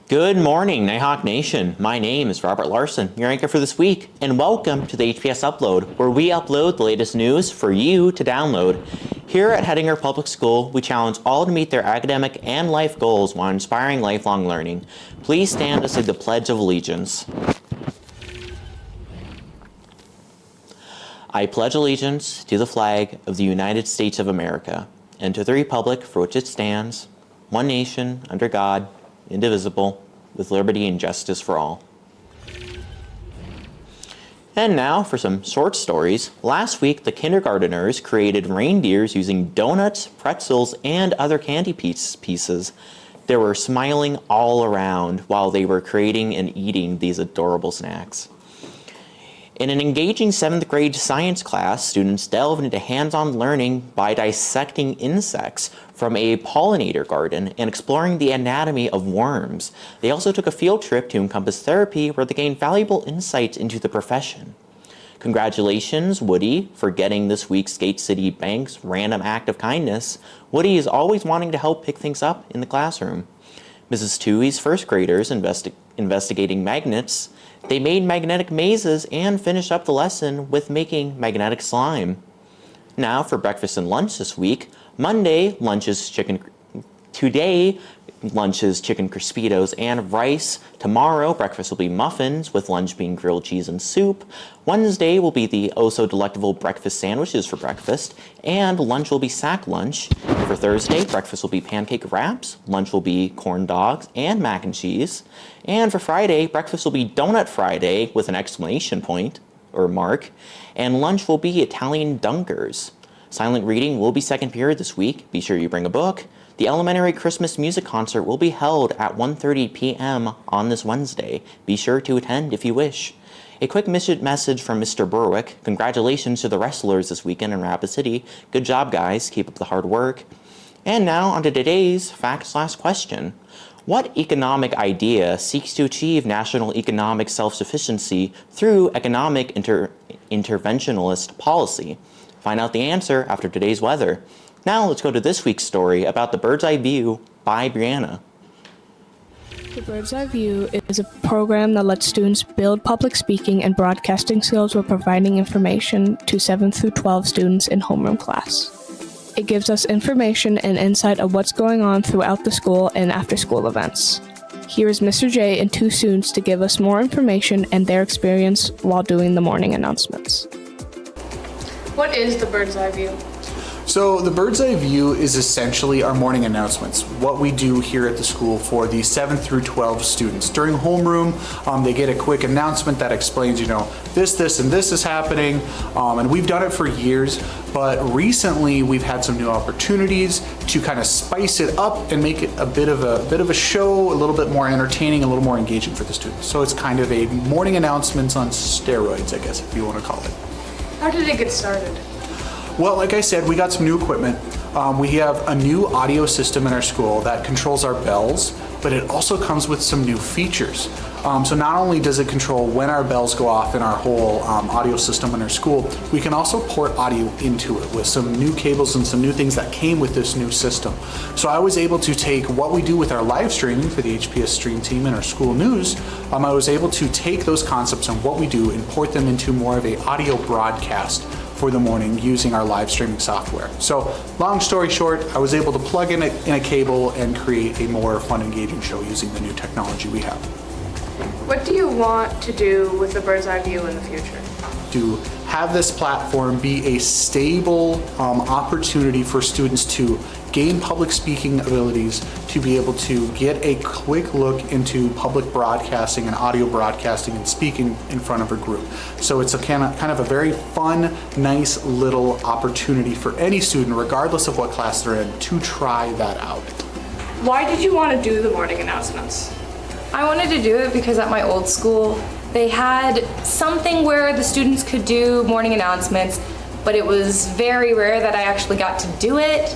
Good morning, Nighthawk Nation. My name is Robert Larson, your anchor for this week, and welcome to the HPS Upload, where we upload the latest news for you to download. Here at Hettinger Public School, we challenge all to meet their academic and life goals while inspiring lifelong learning. Please stand to say the Pledge of Allegiance. I pledge allegiance to the flag of the United States of America, and to the republic for which it stands, one nation, under God, indivisible, with liberty and justice for all. And now for some short stories. Last week, the kindergarteners created reindeers using donuts, pretzels, and other candy pieces. They were smiling all around while they were creating and eating these adorable snacks. In an engaging 7th grade science class, students delved into hands-on learning by dissecting insects from a pollinator garden and exploring the anatomy of worms. They also took a field trip to Encompass Therapy where they gained valuable insights into the profession. Congratulations, Woody, for getting this week's Gate City Bank's random act of kindness. Woody is always wanting to help pick things up in the classroom. Mrs. Toohey's first graders investigating magnets. They made magnetic mazes and finished up the lesson with making magnetic slime. Now for breakfast and lunch this week. Today, lunch is chicken Crispitos and rice. Tomorrow, breakfast will be muffins, with lunch being grilled cheese and soup. Wednesday will be the oh-so-delectable breakfast sandwiches for breakfast, and lunch will be sack lunch. For Thursday, breakfast will be pancake wraps, lunch will be corn dogs and mac and cheese. And for Friday, breakfast will be Donut Friday with an exclamation point, or mark, and lunch will be Italian dunkers. Silent reading will be second period this week. Be sure you bring a book. The elementary Christmas music concert will be held at 1:30 p.m. on this Wednesday. Be sure to attend if you wish. A quick message from Mr. Berwick. Congratulations to the wrestlers this weekend in Rapid City. Good job, guys. Keep up the hard work. And now on to today's fact/question. What economic idea seeks to achieve national economic self-sufficiency through economic interventionist policy? Find out the answer after today's weather. Now let's go to this week's story about the Bird's Eye View by Brianna. The Bird's Eye View is a program that lets students build public speaking and broadcasting skills while providing information to 7th through 12 students in homeroom class. It gives us information and insight of what's going on throughout the school and after-school events. Here is Mr. J and two students to give us more information and their experience while doing the morning announcements. What is the Bird's Eye View? So the Bird's Eye View is essentially our morning announcements, what we do here at the school for the 7th through 12 students. During homeroom, they get a quick announcement that explains, this, and this is happening, and we've done it for years, but recently we've had some new opportunities to kind of spice it up and make it a bit of a show, a little bit more entertaining, a little more engaging for the students. So it's kind of a morning announcements on steroids, I guess, if you want to call it. How did it get started? Well, like I said, we got some new equipment. We have a new audio system in our school that controls our bells, but it also comes with some new features. So not only does it control when our bells go off in our whole audio system in our school, we can also port audio into it with some new cables and some new things that came with this new system. So I was able to take what we do with our live streaming for the HPS Stream team and our school news. I was able to take those concepts and what we do and port them into more of a audio broadcast for the morning using our live streaming software. So long story short, I was able to plug in a cable and create a more fun, engaging show using the new technology we have. What do you want to do with the Bird's Eye View in the future? To have this platform be a stable opportunity for students to gain public speaking abilities, to be able to get a quick look into public broadcasting and audio broadcasting and speaking in front of a group. So it's a kind of a very fun, nice little opportunity for any student, regardless of what class they're in, to try that out. Why did you want to do the morning announcements? I wanted to do it because at my old school, they had something where the students could do morning announcements, but it was very rare that I actually got to do it.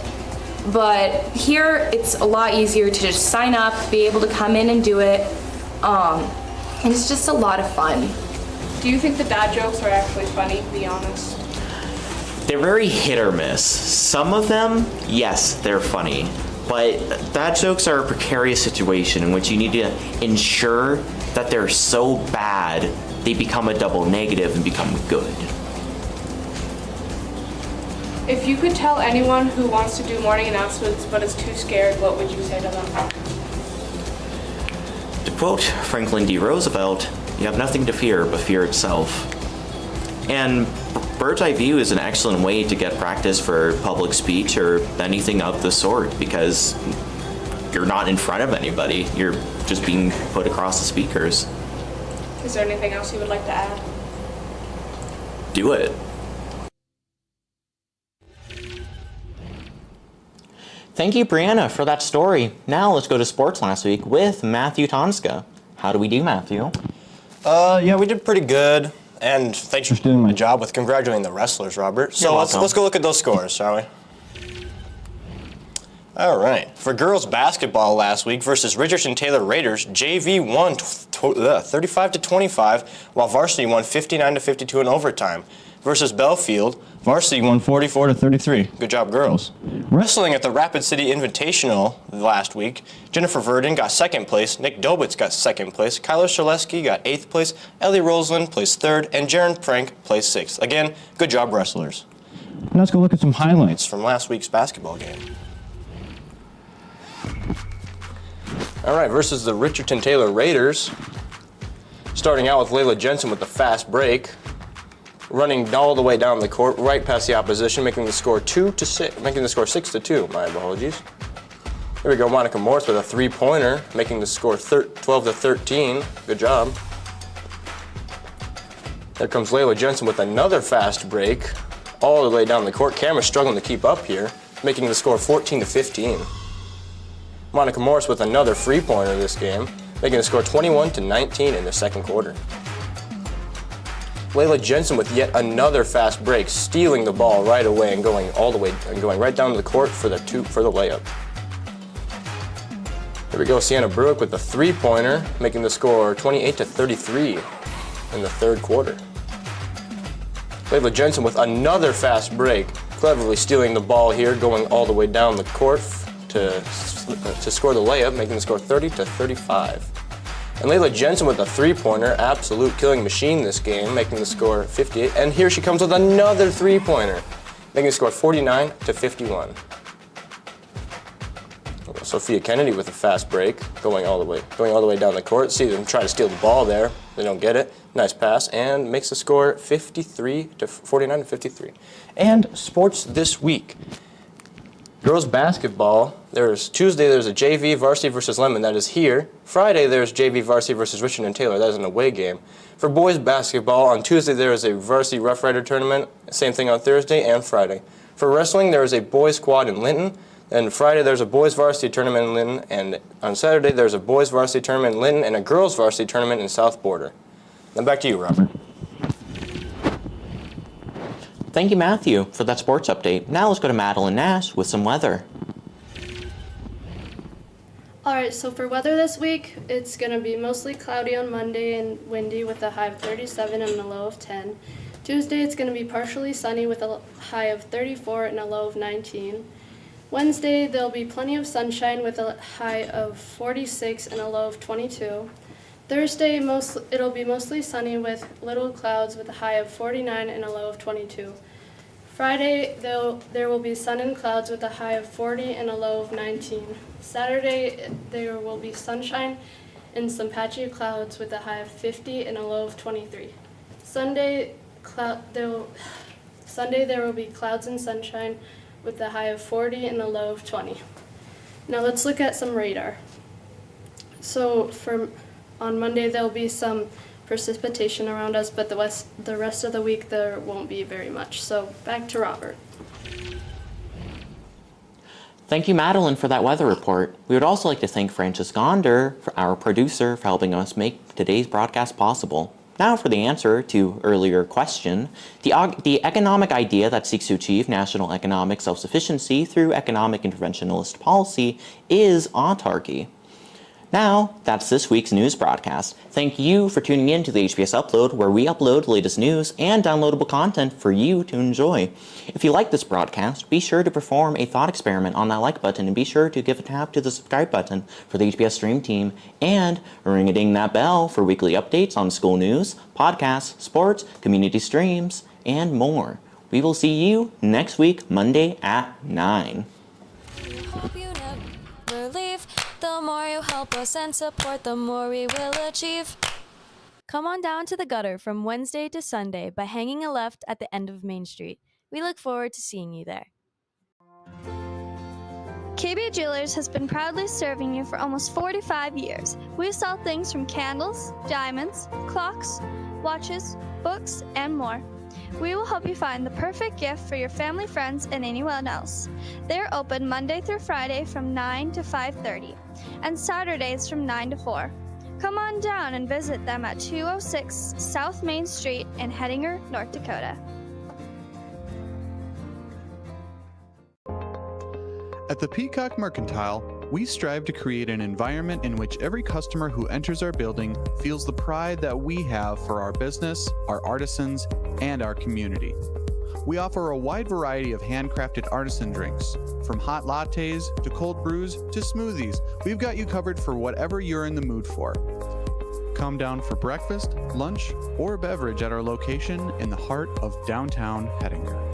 But here, it's a lot easier to just sign up, be able to come in and do it, and it's just a lot of fun. Do you think the dad jokes are actually funny, to be honest? They're very hit or miss. Some of them, yes, they're funny. But bad jokes are a precarious situation in which you need to ensure that they're so bad they become a double negative and become good. If you could tell anyone who wants to do morning announcements but is too scared, what would you say to them? To quote Franklin D. Roosevelt, you have nothing to fear but fear itself. And bird's eye view is an excellent way to get practice for public speech or anything of the sort, because you're not in front of anybody. You're just being put across the speakers. Is there anything else you would like to add? Do it. Thank you, Brianna, for that story. Now let's go to sports last week with Matthew Tonska. How do we do, Matthew? Yeah, we did pretty good. And thanks for doing my job with congratulating the wrestlers, Robert. So let's go look at those scores, shall we? All right. For girls basketball last week versus Richardson Taylor Raiders, JV won 35-25, while varsity won 59-52 in overtime. Versus Belfield, varsity won 44-33. Good job, girls. Wrestling at the Rapid City Invitational last week, Jennifer Verdon got second place, Nick Dobitz got second place, Kyler Shaleski got 8th place, Ellie Roseland placed 3rd, and Jaron Prank placed 6th. Again, good job, wrestlers. Now let's go look at some highlights from last week's basketball game. All right, versus the Richardson Taylor Raiders, starting out with Layla Jensen with the fast break, running all the way down the court, right past the opposition, making the score 6-2. My apologies. Here we go, Monica Morse with a three-pointer, making the score 12-13. Good job. There comes Layla Jensen with another fast break, all the way down the court. Cameron's struggling to keep up here, making the score 14-15. Monica Morris with another three-pointer this game, making the score 21-19 in the second quarter. Layla Jensen with yet another fast break, stealing the ball right away and going right down to the court for the layup. Here we go, Sienna Bruick with the three-pointer, making the score 28-33 in the third quarter. Layla Jensen with another fast break, cleverly stealing the ball here, going all the way down the court to score the layup, making the score 30-35. And Layla Jensen with a three-pointer, absolute killing machine this game, making the score 58. And here she comes with another three-pointer, making the score 49-51. Sophia Kennedy with a fast break, going all the way down the court. See them try to steal the ball there. They don't get it. Nice pass, and makes the score 49-53. And sports this week. Girls basketball, Tuesday there's a JV varsity versus Lemon, that is here. Friday there's JV varsity versus Richmond and Taylor, that is an away game. For boys basketball, on Tuesday there is a varsity Rough Rider tournament, same thing on Thursday and Friday. For wrestling there is a boys squad in Linton, and Friday there's a boys varsity tournament in Linton, and on Saturday there's a boys varsity tournament in Linton and a girls varsity tournament in South Border. Now back to you, Robert. Thank you, Matthew, for that sports update. Now let's go to Madeline Nash with some weather. Alright, so for weather this week, it's going to be mostly cloudy on Monday and windy with a high of 37 and a low of 10. Tuesday, it's going to be partially sunny with a high of 34 and a low of 19. Wednesday, there'll be plenty of sunshine with a high of 46 and a low of 22. Thursday, it'll be mostly sunny with little clouds with a high of 49 and a low of 22. Friday, there will be sun and clouds with a high of 40 and a low of 19. Saturday, there will be sunshine and some patchy clouds with a high of 50 and a low of 23. Sunday, there will be clouds and sunshine with a high of 40 and a low of 20. Now let's look at some radar. So on Monday, there'll be some precipitation around us, but the rest of the week, there won't be very much. So back to Robert. Thank you, Madeline, for that weather report. We would also like to thank Francis Gonder, our producer, for helping us make today's broadcast possible. Now for the answer to earlier question. The economic idea that seeks to achieve national economic self-sufficiency through economic interventionist policy is autarky. Now, that's this week's news broadcast. Thank you for tuning in to the HBS Upload, where we upload the latest news and downloadable content for you to enjoy. If you like this broadcast, be sure to perform a thought experiment on that like button, and be sure to give a tap to the subscribe button for the HBS Stream Team, and ring-a-ding that bell for weekly updates on school news, podcasts, sports, community streams, and more. We will see you next week, Monday at 9. Hope you never leave. The more you help us and support, the more we will achieve. Come on down to the gutter from Wednesday to Sunday by hanging a left at the end of Main Street. We look forward to seeing you there. KB Jewelers has been proudly serving you for almost 45 years. We sell things from candles, diamonds, clocks, watches, books, and more. We will help you find the perfect gift for your family, friends, and anyone else. They're open Monday through Friday from 9 to 5:30, and Saturdays from 9 to 4. Come on down and visit them at 206 South Main Street in Hettinger, North Dakota. At the Peacock Mercantile, we strive to create an environment in which every customer who enters our building feels the pride that we have for our business, our artisans, and our community. We offer a wide variety of handcrafted artisan drinks. From hot lattes to cold brews to smoothies, we've got you covered for whatever you're in the mood for. Come down for breakfast, lunch, or beverage at our location in the heart of downtown Hettinger.